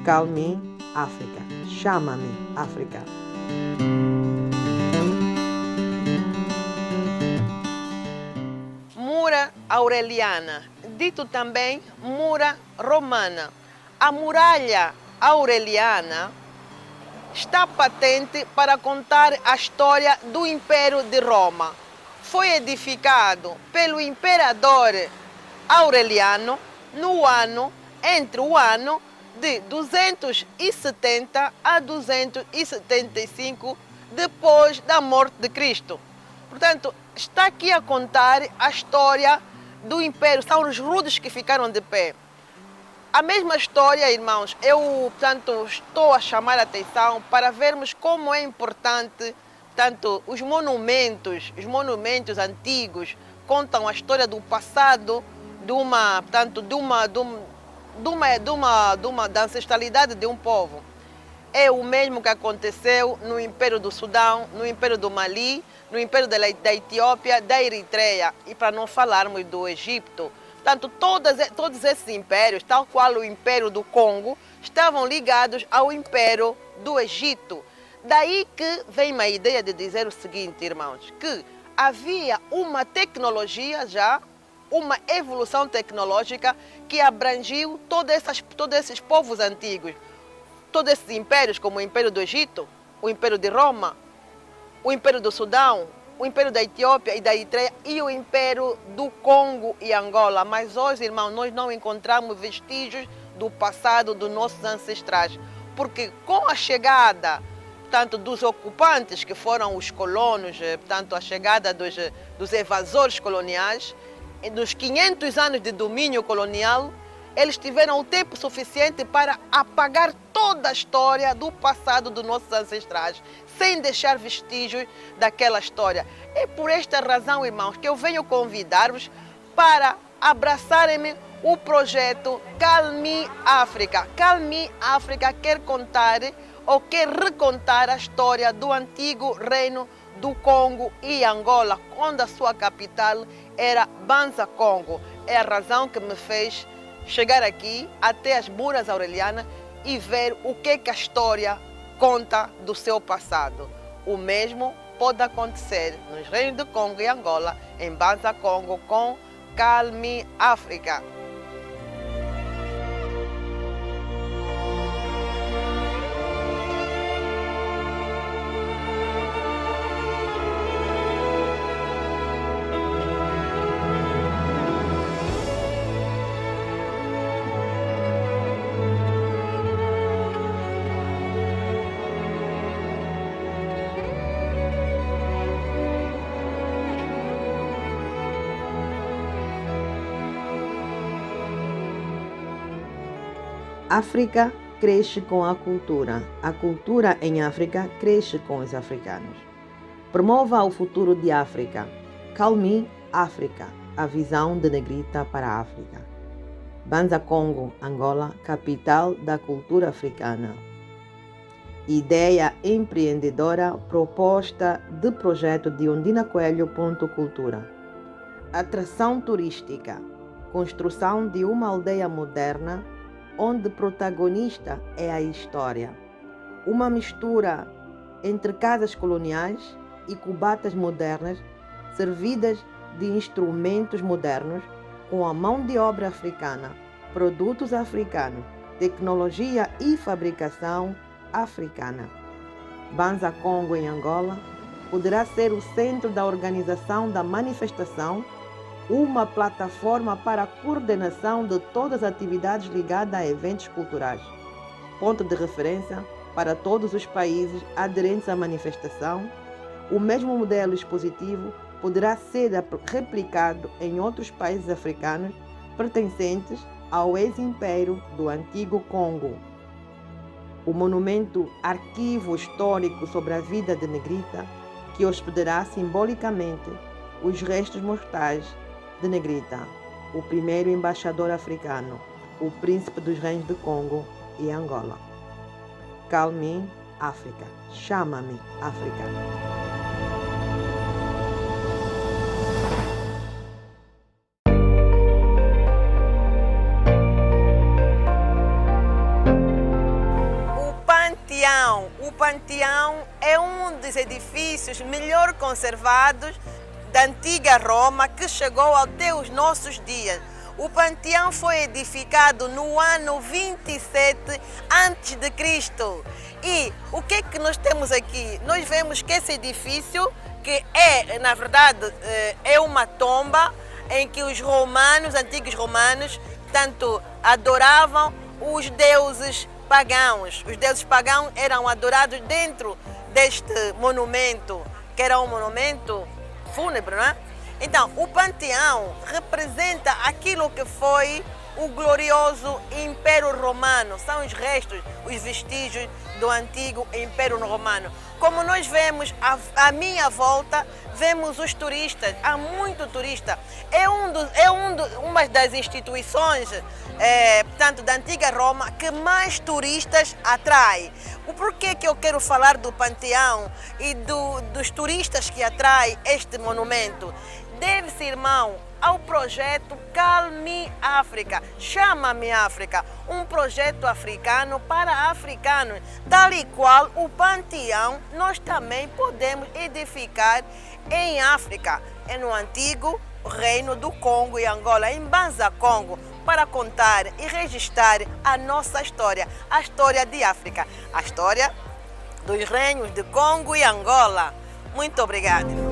Call me África. Chama-me África. Mura Aureliana, dito também Mura Romana. A muralha aureliana está patente para contar a história do Império de Roma. Foi edificado pelo imperador Aureliano entre o ano de 270 a 275 depois da morte de Cristo. Portanto, está aqui a contar a história do Império. São os rudes que ficaram de pé. A mesma história, irmãos, eu, portanto, estou a chamar a atenção para vermos como é importante, portanto, os monumentos antigos contam a história do passado da ancestralidade de um povo. É o mesmo que aconteceu no Império do Sudão, no Império do Mali, no Império da Etiópia, da Eritreia e para não falarmos do Egito. Portanto, todos esses impérios, tal qual o Império do Congo, estavam ligados ao Império do Egito. Daí que vem uma ideia de dizer o seguinte, irmãos, que havia uma tecnologia já, uma evolução tecnológica que abrangiu todos esses povos antigos. Todos esses impérios, como o Império do Egito, o Império de Roma, o Império do Sudão, o Império da Etiópia e da Eritreia e o Império do Congo e Angola. Mas hoje, irmãos, nós não encontramos vestígios do passado dos nossos ancestrais. Porque com a chegada, tanto dos ocupantes, que foram os colonos, portanto, a chegada dos evasores coloniais, nos 500 anos de domínio colonial, eles tiveram o tempo suficiente para apagar toda a história do passado dos nossos ancestrais, sem deixar vestígios daquela história. É por esta razão, irmãos, que eu venho convidar-vos para abraçarem o projeto Call me África. Call me África quer contar ou quer recontar a história do antigo reino do Congo e Angola, onde a sua capital era Banza Congo. É a razão que me fez chegar aqui até as Muras Aurelianas e ver o que a história conta do seu passado. O mesmo pode acontecer nos reinos do Congo e Angola, em Banza Congo, com Call me África. África cresce com a cultura em África cresce com os africanos. Promova o futuro de África. Call me África, a visão de Negrita para a África. Banza Congo, Angola, capital da cultura africana. Ideia empreendedora, proposta de projeto de Ondina Coelho. Cultura. Atração turística, construção de uma aldeia moderna, onde protagonista é a história. Uma mistura entre casas coloniais e cubatas modernas, servidas de instrumentos modernos, com a mão de obra africana, produtos africanos, tecnologia e fabricação africana. Banza Congo, em Angola, poderá ser o centro da organização da manifestação, uma plataforma para a coordenação de todas as atividades ligadas a eventos culturais, ponto de referência para todos os países aderentes à manifestação. O mesmo modelo expositivo poderá ser replicado em outros países africanos pertencentes ao ex-império do antigo Congo. O monumento Arquivo Histórico sobre a Vida de Negrita, que hospedará simbolicamente os restos mortais de Negrita, o primeiro embaixador africano, o príncipe dos reinos do Congo e Angola. Call me África. Chama-me África. O Panteão é um dos edifícios melhor conservados da antiga Roma que chegou até os nossos dias. O Panteão foi edificado no ano 27 a.C. E o que é que nós temos aqui? Nós vemos que esse edifício, que na verdade, é uma tomba em que os antigos romanos, tanto adoravam os deuses pagãos. Os deuses pagãos eram adorados dentro deste monumento, que era um monumento fúnebre, não é? Então, o Panteão representa aquilo que foi o glorioso Império Romano. São os restos, os vestígios do antigo Império Romano. Como nós vemos à minha volta, vemos os turistas, há muito turista. Uma das instituições, portanto, da antiga Roma que mais turistas atrai. O porquê que eu quero falar do Panteão e dos turistas que atrai este monumento? Deve-se, irmão, ao projeto Calmi África, Chama-me África, um projeto africano para africanos, tal e qual o Panteão nós também podemos edificar em África, no antigo Reino do Congo e Angola, em Banza, Congo, para contar e registrar a nossa história, a história de África, a história dos reinos de Congo e Angola. Muito obrigada.